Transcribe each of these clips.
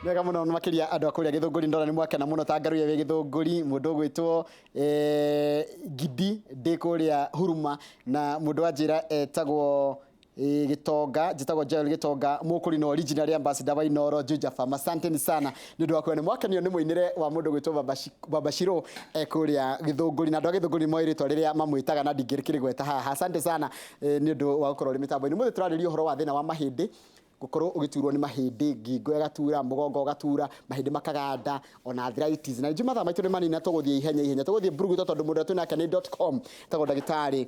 Mega muno makiria andu akuria Githunguri ndora ni mwakena muno tangaruye we Githunguri mundu gwitwo Gidi ndikuria Huruma na mundu anjira etagwo Gitonga jitagwo Joel Gitonga mukuri no original ambassador wa iNooro Juja Farm. Asanteni sana ni ndu wakwa ni mwakenio ni muinire wa mundu gwitwo Babashiro kuria Githunguri na ndu Githunguri moiritwo riria mamwitaga na ndingirikiri gweta haha. Asante sana ni ndu wa gukorwo ri mitambo ni muthe turaririo horo wa thina wa mahindi gukorwo ugiturwo ni mahindi ngingo igatura mugongo ugatura mahindi makaganda ona arthritis na juma tha maitu ni manina tuguthie ihenya tuguthie burugu tondu mundu twina ni.com tago ndagitari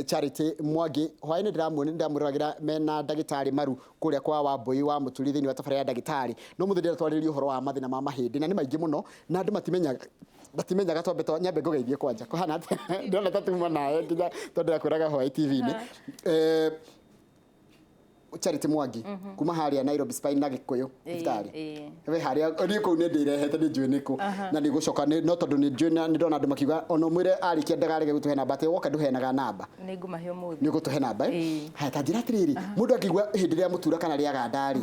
Charity Mwangi hwaini ndiramuragira mena ndagitari maru kuria kwa Wambui wa muturi thini wa tafari ya ndagitari no muthe ndira twaririo horo wa mathina ma mahindi na ni maingi muno na andu batimenyaga twambe to nyambe ngugeithie kwanja kuhana ndona tatuma nae nginya tondu akuraga hwa TV ni Charity Mwangi kuma haria Nairobi Spine na Gikuyu thitari we haria ni ko ne ndirehete ni njui niko na ni gucoka no tondu ni njui ni ndona andu makiuga ono mwire arikia ndagarege gutuhe namba te woka nduhenaga namba ni ngumahio muthi ni gutuhe namba ha ta njira atiriri mundu akigwa hindi ria mutura kana ria gandari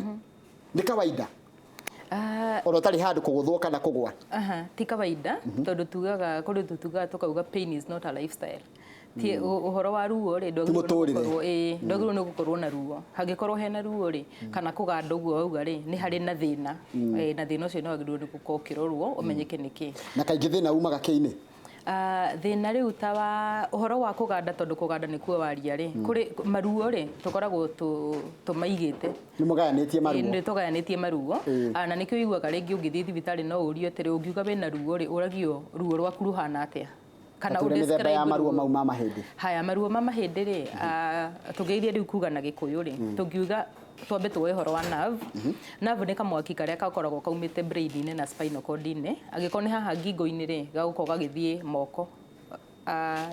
ni kawaida oro tari handu kuguthwo kana kugwa ti kawaida tondu tugaga kuri tutuga tukauga pain is not a lifestyle ti uhoro wa ruo ri ndogirwo ndogirwo ni gukorwo na ruo hangikorwo hena ruo ri kana kuganda uguo auga ri ni hari na thina na thina ucio no agirwo ni gukokirorwo umenyeke niki na kaingi thina umaga kiini thina riu ta wa uhoro wa kuganda tondu kuganda ni kuo waria ri kuri maruo ri tukoragwo tumaigite ni mugayanitie maruo ni tugayanitie maruo na nikio igwaga ringi ungithii thibitari no urio tiri ungiuga wena ruo ri uragio ruo rwaku ruhana atia kana udescribe ya maruo mau ma mahindi haya maruo ma mahindi ri tugeithie riu kuga na Gikuyu ri tungiuga twambe tuwe horo wa nerve ni kamwaki karia gakoragwo kaumite brain-ini na spinal cord-ini agiko ni haha ngingo-ini ri gagukorwo gagithie moko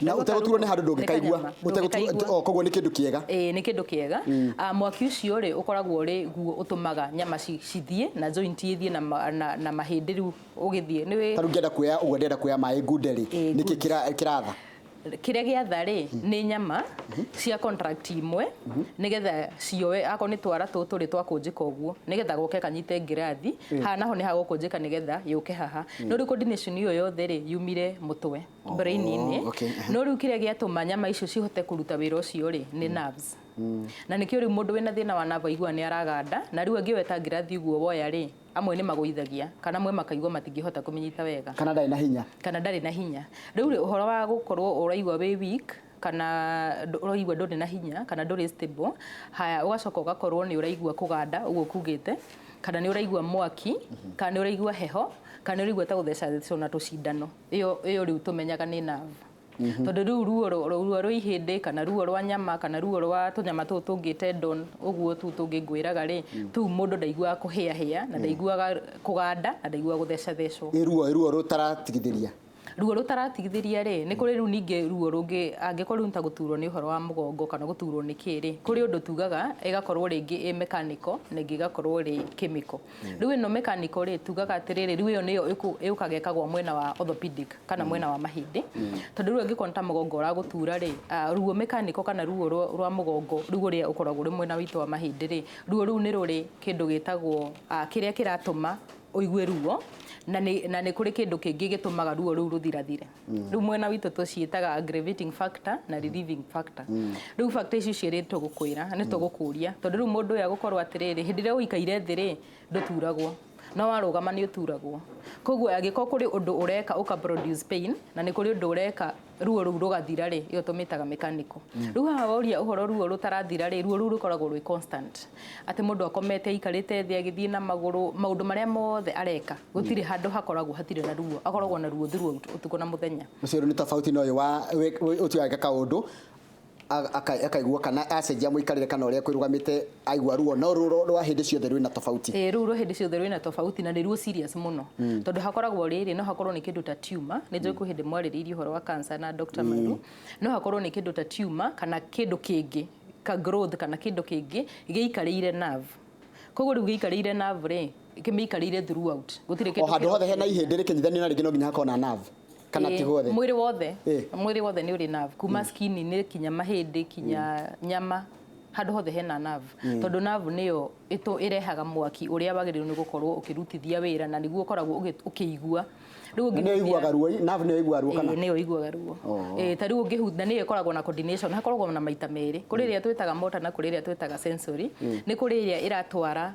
na uteguturwo ni handu ndungikaigua uteguturwo koguo ni kindu kiega ni kindu kiega mwaki ucio ri ukoragwo ri guo utumaga nyama cithie na joint ithie na mahindi riu ugithie ni taru ngenda kuya ugo ndenda kuya mai ngunderi niki kiratha kiria giatha ri ni nyama cia contract imwe nigetha cioe ako ni twara turi twakunjika uguo nigetha goke kanyite ngirathi hana ho ni hagukunjika nigetha yuke haha no ri coordination iyo yothe ri yumire mutwe brain-ini no ri kiria giatuma nyama icio cihote kuruta wira ucio ri ni nerves na nikio ri mundu wina thina wa nerve igua ni araganda na riu angiweta ngirathi uguo woya ri amwe ni maguithagia kana amwe makaigua matingihota kuminyita wega kana ndari na hinya riu ri uhoro wa gukorwo uraigua we weak kana uraigua nduri na hinya kana nduri stable haya ugacoka ugakorwo ni uraigua kuganda uguo kugite kana ni uraigua mwaki kana ni uraigua heho kana ni uraigua ta gutheca na tucindano iyo riu tumenyaga ni nerve tondu riu ruo rwa ihindi kana ruo rwa nyama kana ruo rwa tunyama tu tungite tendon uguo tu tungingwiraga ri tu mundu ndaigua kuhia na ndaiguaga kuganda na ndaigua gutheca ruo rutaratigithiria ruo rutaratigithiria ri ni kuri riu ninge ruo rungi angikorwo nta guturwo ni uhoro wa mugongo kana guturwo ni kiri kuri undu tugaga igakorwo ringi mechanical na ingi igakorwo ri chemical riu ino mechanical ri tugaga atiriri riu iyo niyo ikagekagwo mwena wa orthopedic kana mwena wa mahindi tondu riu angikonta mugongo ra gutura ri ruo mechanical kana ruo rwa mugongo ruo ria ukoragwo ri mwena witu wa mahindi ri ruo riu ni ruri kindu gitagwo kiria kiratuma uigue ruo na ni kuri kindu kingi gitumaga ruo riu ruthirathire riu mwena witu tuciitaga aggravating factor na relieving factor riu factor ici ciiri tugukwira ni tugukuria tondu riu mundu ya gukorwo atiriri hindi ria uikaire thiri nduturagwo no warugama ni uturagwo koguo agiko kuri undu ureka uka produce pain na ni kuri undu ureka ruo riu rugathira ri iyo tumitaga mechanical riu haha woria uhoro ruo rutarathira ri ruo riu rukoragwo rwi constant ati mundu akomete ikarite thi agithie na maguru maundu maria mothe areka gutiri handu hakoragwo hatire na ruo akoragwo na ruo thiru utuko na muthenya ucio ni tofauti no wa utiaga kaundu akaigua kana acenjia muikarire kana uria kwirugamite aigua ruo no rwa hindi ciothe rwina tofauti ruo hindi ciothe rwina tofauti na ni ruo serious muno tondu hakoragwo riri no hakorwo ni kindu ta tumor ni njoku hindi mwariririe horo wa cancer na Dr. Maru no hakorwo ni kindu ta tumor kana kindu kingi ka growth kana kindu kingi giikarire nerve koguo riu giikarire nerve ri kimiikarire throughout gutire kindu handu hothe hena ihindi rikinyithania na ringi no nginya hakona nerve kana ti hothe mwiri wothe ni uri nerve kuma skin ni kinya mahindi kinya nyama handu hothe hena nerve tondu nerve niyo irehaga mwaki uria wagiriru ni gukorwo ukirutithia wira na niguo koragwo ukiigua riu ngiguaga ruo nerve niyo igua ruo kana niyo iguaga ruo ta riu ngihutha niyo ikoragwo na coordination hakoragwo na maita meri kuri iria twitaga motor na kuri iria twitaga sensory ni kuri iria iratwara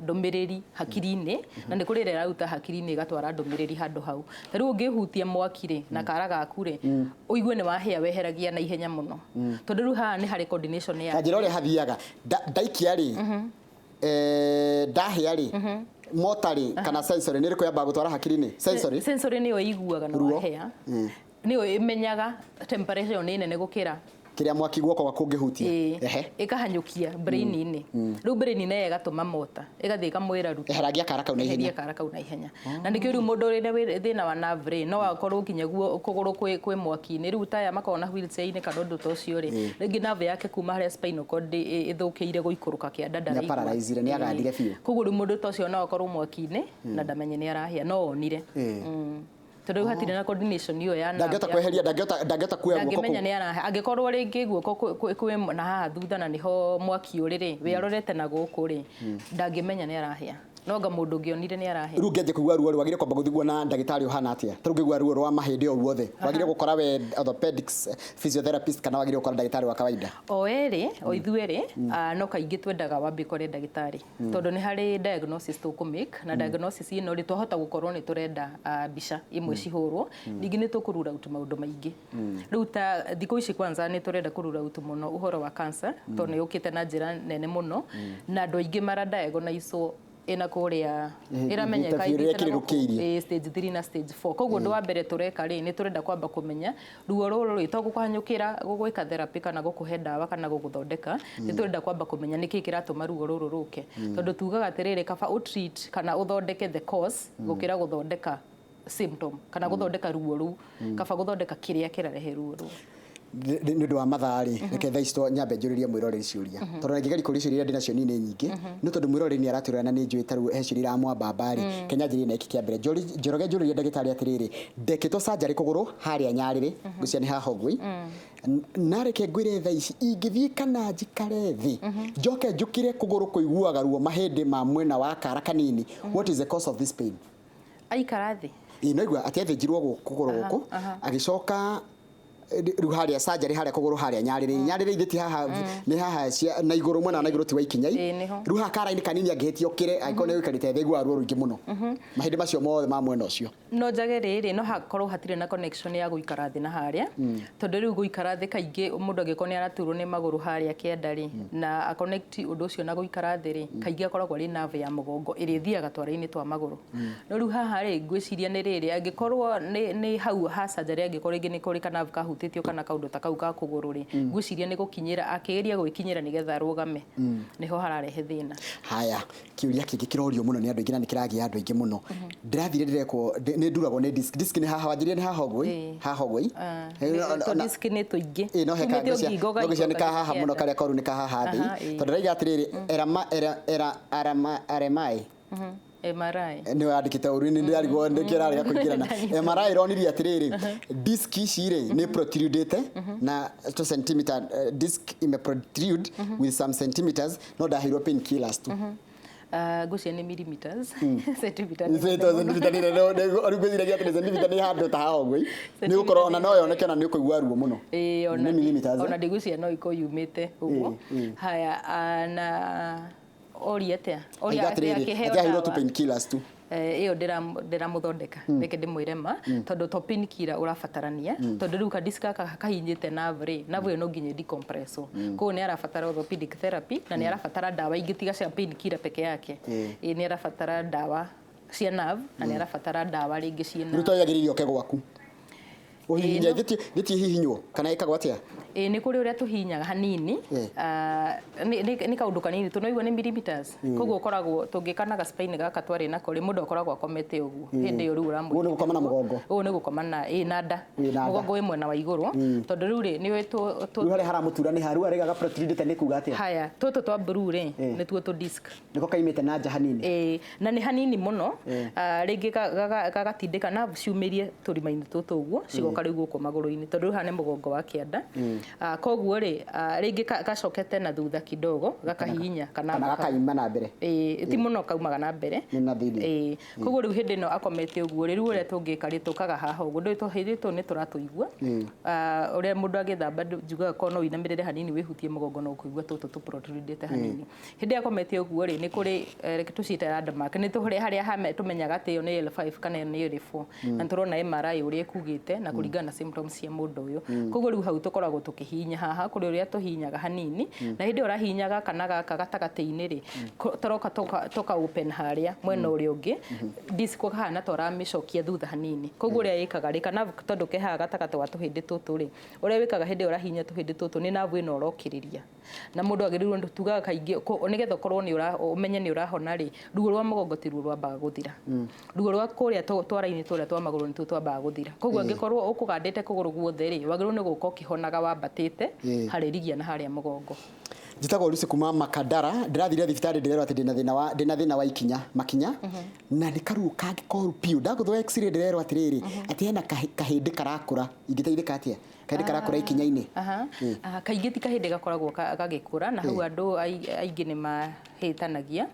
ndumiriri hakiri-ini na ni kuri iria iraruta hakiri-ini igatwara ndumiriri handu hau ta riu ngihutia mwaki ri na kara gaku ri uigue ni wahia weheragia na ihenya muno tondu riu haha ni hari coordination ya njira uria hathiaga ndaikia ri ndahia ri motari kana sensory ni riko yamba gutwara hakiri-ini sensory niyo iguaga no wahia niyo imenyaga temperature ni nene gukira kiria mwaki guoko gwaku ngihutia ikahanyukia brain-ini riu brain-ini igatuma mota igathii kamwira ruta eheragia kara kau na ihenya na nikio riu mundu ri thina wa nerve no akorwo kinyaguo kuguru kwi mwaki-ini riu taya makona wheelchair-ini kana undu tocio ri ringi nerve yake kuma haria spinal cord ithukiire guikuruka kianda ndari paralyzed ni agadire biu koguo riu mundu tocio no akorwo mwaki-ini na ndamenye ni arahia no onire tondu hatire na coordination iyo ya ndangeta kweheria ndangeta kuya guoko angimenya ni arahe angikorwo ringi guoko kwi na haha thutha na niho mwaki uriri we arorete na guku ri ndangimenya ni arahia noga mundu ngionire ni arahia riu ngeje kuigua ruo wagire kwamba guthigwo na ndagitari uhana atia ta ngigua ruo rwa mahindi o ruothe wagire gukora we orthopedics physiotherapist kana wagire gukora ndagitari wa kawaida o ithueri no kaingi twendaga wambe kore ndagitari tondu ni hari diagnosis to make na diagnosis ino ri twahota gukorwo ni turenda bica imwe cihurwo ningi ni tukurura utu maundu maingi riu ta thikũ ici kwanza ni turenda kurura utu muno uhoro wa cancer tondu ni ukite na njira nene muno na andu aingi mara diagnose ina kuria iramenyeka stage 3 na stage 4 koguo ndo wa mbere tureka ri ni turenda kwamba kumenya ruo ruru ri to gukuhanyukira gugwika therapy kana gukuhe ndawa kana guguthondeka ni turenda kwamba kumenya niki kiratuma ruo ruru ruke tondu tugaga atiriri kaba utreat kana uthondeke the cause gukira guthondeka symptom kana guthondeka ruo ru kaba guthondeka kiria kirarehe ruo ru ni undu wa mathari reke thaa ici nyambe njuririe mwiroreri ciuria tondu ngigari kuri ciuria ndinacio nini nyingi ni tondu mwiroreri ni araturana na ni njui taru he ciuria amwamba mbari Kenya njiri na iki kia mbere njoroge njuririe ndagitari atiriri ndeketwo surgery kuguru haria nyariri gucia ni hahogwi na reke ngwire thaa ici ingithii kana njikare thi njoke njukire kuguru kuiguaga ruo mahindi ma mwena wa kara kanini what is the cause of this pain aikara thi inoigua atiathĩnjirwo kuguru guku agicoka riu haria surgery haria kuguru haria nyarire ithiti haha ni haha na iguru mwena na iguru ti wa ikinyai riu ha kara-ini kanini angihitio kire aikone wikarite thegwa ruo ruingi muno mahindi macio mothe ma mwena ucio no njage riri no hakorwo hatire na connection ya guikara thi na haria tondu riu guikara thi kaingi mundu angikoni araturwo ni maguru haria kienda ri na a connect undu ucio na guikara thi ri kaingi akoragwo ri nerve ya mugongo iri thiaga twara-ini twa maguru no riu haha ri ngwiciria ni riri angikorwo ni hau ha surgery angikorwo ringi ni kuri kana kahutitio kana kaundu ta kau ka kuguru ri ngwiciria ni gukinyira akigeria gwikinyira nigetha rugame niho hararehe thina haya kiuria kingi kirorio muno ni andu aingi na ni kiragia andu aingi muno ndirathire ndireko ni nduragwo ni disk ni haha wanjirie ni hahogwi to disk ni tuingi no heka ngocia ni ka haha muno karia koru ni ka haha thi tondu raiga atiriri RMI MRI ni wandikite uru ni ndirarigwo ndikirarega kuingirana MRI ironirie atiriri disk ici ri ni protrudete na 2 cm disk ime protrude with some centimeters no dahiro pain killers tu gucia ni millimeters centimeters ni handu ta hogwi ni gukorwo ona no yoneke na ni kuigua ruo muno ona ona ndigucia no iko yumite uguo haya na oriete akiheo tu pain killers tu iyo ndiramuthondeka reke ndimwirema tondu to pain killer urabatarania tondu riu ka disk kahinyite nerve nerve no nginye decompress ko ni arabatara orthopedic therapy na ni arabatara dawa ingitiga cia pain killer peke yake ni arabatara dawa cia nerve na ni arabatara dawa ringi ciena ruto yagiririo ke gwaku uhihinya giti hihinywo kana ikagwo atia ni kuri uria tuhinyaga hanini ni kaundu kanini tunoigwa ni millimeters koguo koragwo tungikanaga spine gaka twari na kuri mundu akoragwo akomete uguo hindi yo riu ramu ni gukoma na mugongo ni gukoma na nada mugongo imwe na wa iguru tondu riu ri ni wetu riu hari haramutura ni haru arigaga protrudete ni kuga atia haya tutu twa blue ri ni tuo to disk niko kaimite na nja hanini na ni hanini muno ringi gagatindika na ciumirie turimaini tutu uguo cigoka riu guko maguru-ini tondu hane mugongo wa kianda Koguo ri ringi gacokete na thutha kidogo gakahihinya kana gakaima na mbere ti muno kaumaga na mbere na thini koguo riu hindi no akomete uguo riu uria tungikari tukaga haha uguo ndu tuhithitwo ni turatuigua uria mundu agithamba njugaga kono winamirire hanini wihutie mugongo no kuigua tutu tuprotrudete hanini hindi akomete uguo ri ni kuri tucita landmark ni tuhuri haria hame tumenyaga ati yo ni L5 kana ni L4 na turona MRI uria kugite na kuringana na symptoms cia mundu uyu koguo riu hau tukoragwo tukihinya haha kuri uria tuhinyaga hanini na hindi urahinyaga kana gaka gatagati-ini ri toroka toka open haria mwena uria ungi disc kahana tora micokia thutha hanini koguo uria ikaga ri kana tondu kehaga gatagati wa tuhindi tutu ri uria wikaga hindi urahinya tuhindi tutu ni navu ino urokiriria na mundu agirirwo tugaga kaingi nigetha korwo ni umenye ni urahona ri ruo rwa mugongo ti ruo rwambaga guthira ruo rwa kuria twara-ini turia twa maguru ni twambaga guthira koguo angikorwo ukugandite kuguru guothe ri wagirwo ni guka ukihonaga wambatite haririgia na haria mugongo Njitagwo Ruci kuma Makandara ndirathire thibitari ndirero ati ndina thina wa ikinya makinya na ni karuo kangikorwo piu ndaguthwa x-ray ndirero atiriri ati hena kahindi karakura ingiteithika atia kahindi karakura ikinya-ini kaingi ti kahindi gakoragwo gagikura na hau andu aingi ni mahitanagia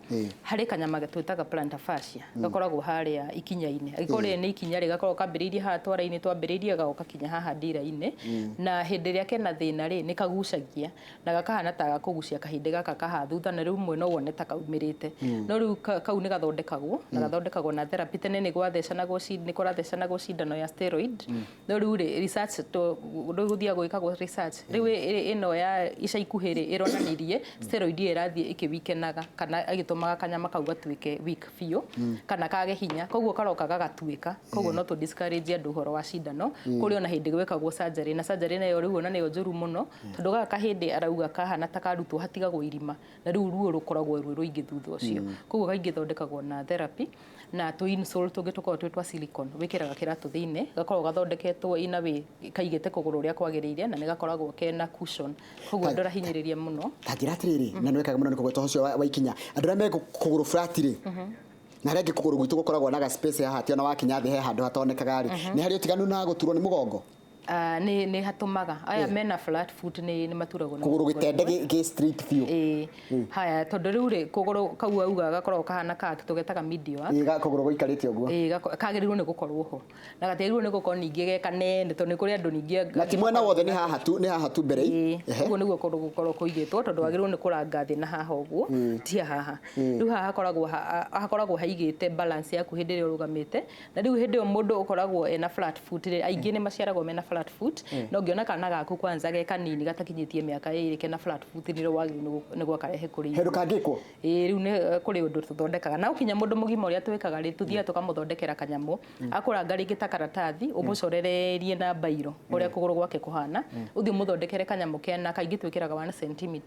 hari kanyama twitaga plantar fascia gakoragwo haria ikinya-ini agikore ni ikinya ri gakorwo kambiririe haha twara-ini twambiririe gagoka kinya haha ndira-ini na hindi ria kena thina ri ni kagucagia na gakahana ta kugucia kahindi gaka kaha thutha na riu mwena wone ta kaumirite no riu kau ni gathondekagwo na gathondekagwo na therapy tene ni gwathecanagwo ni kurathecanagwo cindano ya steroid no riu ri research to guthia gwikagwo research riu ino ya ica ikuhiri ironanirie steroid irathie ikiwikenaga kana agitumaga kanyama kau gatuike weak biu kana kage hinya koguo karoka gagatuika koguo no to discourage andu horo wa cindano kuri ona hindi gwikagwo surgery na surgery nayo riu ona nayo njuru muno tondu gaka kahindi arauga kahana ta karutwo hatigagwo irima na riu ruo rukoragwo rwi ruingi thutha ucio koguo kaingi thondekagwo na therapy na to insole tugitukorwo twitwa silicone wikiraga kiratu thiine gakorwo gathondeketwo ina wi kaigite kuguru uria kwagiriire na ni gakoragwo kena cushion koguo ndora hinyiriria muno tagira atiriri na nwekaga muno ni kugwetwo ucio wa ikinya andu ame kuguru flat ri na rege kuguru gwitu gukoragwo na ga space haha ti ona wakinya thi he handu hatonekaga ri ni hari utiganu na guturwo ni mugongo ni hatumaga aya mena flat foot ni maturagwo kuguru gitende gi street view haya tondu riu ri kuguru kau auga gakorwo kahana ka tugetaga medial kuguru guikarite uguo kagirirwo ni gukorwo ho na gaterirwo ni gukorwo ningi ge kanene tondu kuri andu ningi na ti mwena wothe ni haha tu mbere uguo niguo gukorwo kuigitwo tondu wagirirwo ni kuranga thi na haha uguo ti haha riu haha hakoragwo haigite balance yaku hindi ri urugamite na riu hindi mundu ukoragwo ena flat foot aingi ni maciaragwo mena flat foot no ngiona kana gaku kwanza ge kanini gatakinyitie miaka 2 kena flat foot ni ro wagi ni gwa karehe kuri hendu kangikwo riu ni kuri undu tuthondekaga na ukinya mundu mugima uria twikaga ri tuthia tukamuthondekera kanyamu akuranga ringi ta karatathi umucorererie na bairo uria kuguru gwake kuhana uthi muthondekere kanyamu kena kaingi twikiraga 1 cm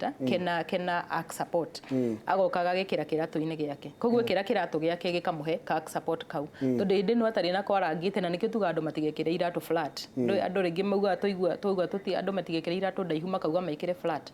kena arc support agokaga gikira kiratu-ini giake koguo kira kiratu giake gikamuhe ka arc support kau tondu indi no atari na kwarangite na nikio tuga andu matigekire iratu flat andu ringi mauga tuigua tuti andu matigekire iratu ndaihu makauga mekire flat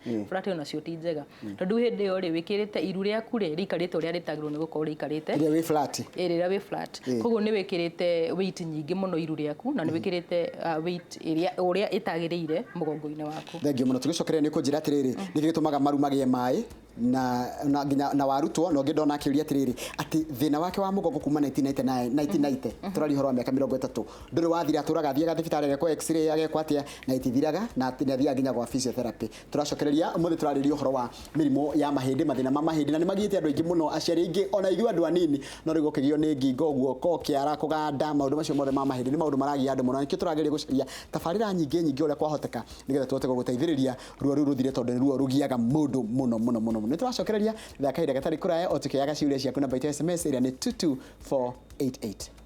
ona cio ti njega tondu hindi yo ri wikirite iru riaku ri rikarite uria ritagirwo ni gukorwo rikarite ria wi flat ria wi flat koguo ni wikirite weight nyingi muno iru riaku na ni wikirite weight uria itagiriire mugongo-ini waku thengio muno tugicokereria ni kunjira atiriri nigitumaga maru magie mai na warutwo no ngindona akiuria atiriri ati thina wake wa mugongo kuma 1990 turari horo wa miaka 30 nduri wathira aturaga thiaga thibitari ya kwa x-ray agekwa atia na itithiraga na thia nginya kwa physiotherapy turacokereria umuthi turaririo horo wa mirimo ya mahindi mathina ma mahindi na ni magiite andu aingi muno aciari aingi ona igua andu anini no rigo kigio ni ngingo guoko kiara kuganda maundu macio mothe ma mahindi ni maundu maragia andu muno nikio turageria gucaria tabarira nyingi uria kwahoteka nigetha tuhote guguteithiriria ruo ruru ruthire tondu ruo rugiaga mundu muno ni turacokereria thaka hida gatari kuraya o tukiaga ciuria ciaku namba ya SMS iria ni 22488